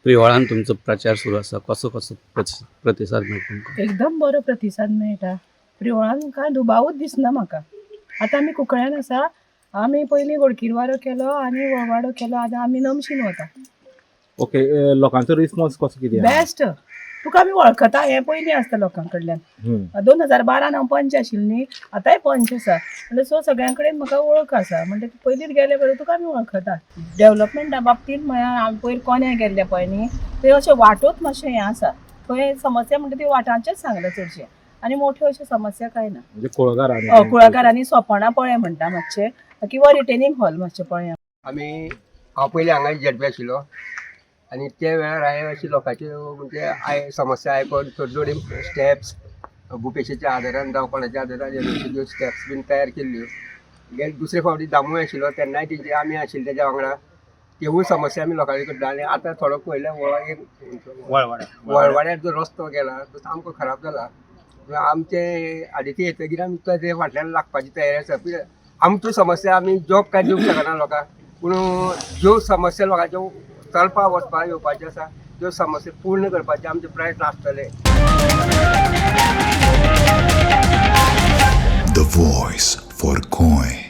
प्रिवाळान तुमचो प्रचार सुरू आसा, कसो कसो प्रतिसाद मेळटा तुमकां? एकदम बरो प्रतिसाद मेळटा. प्रिवळान काय दुबावूच दिसना म्हाका. आतां आमी कुंकळ्यान आसा, आमी पयलीं वडकीर वारो केलो आनी वळवाडो केलो, आतां आमी नमशीन वता. ओके, लोकांचो रिस्पॉन्स कसो कितें आहा? बेस्ट. तुका आमी वळखता, हें पयलीं आसता लोकां कडल्यान. 2012 हांव पंच आशिल्ली न्ही, आतांय पंच आसा. म्हणजे सो सगळ्यां कडेन म्हाका वळख आसा. म्हणजे पयलींच गेले पळय तुका आमी वळखता. डेव्हलपमेंटा बाबतींत म्हळ्यार हांव पयर कोण्या गेल्ले पळय न्ही, थंय अशें वाटूच मातशें हें आसा. थंय समस्या म्हणटा ती वाटांचेच सांगला चडशें. आनी मोठ्यो अश्यो समस्या कांय ना. म्हणजे कुळागर कुळागरांनी सोंपणां पळय म्हणटा मातशें, किंवा रिटेनिंग हॉल मातशें पळय. हांव पयलीं हांगा जेडपी आशिल्लो आनी त्या वेळार हांवें अशी लोकांच्यो म्हणजे समस्या आयकून थोडी थोडी स्टेप्स भुपेशाच्या आदारान जावं कोणाच्या आदारान ज्यो स्टेप्स बीन तयार केल्ल्यो. दुसरे फावटी दामूय आशिल्लो तेन्नाय तेंचे आमी आशिल्ले तेज्या वांगडा त्योवूय समस्या आमी लोकांनी करता. आनी आतां थोडो पयलें वळवाड्यार जो रस्तो गेला तो सामको खराब जाला. आमचे आदिती येतकीर आमी ते फाटल्यान लागपाची तयारी आसा. आमच्यो समस्या आमी जॉब काय दिवंक शकना लोकांक, पूण ज्यो समस्या लोकांच्यो चलपा वचपा येवपाच्यो आसा त्यो समस्या पूर्ण करपाचे आमचे प्रयत्न आसतले. The voice for Koy.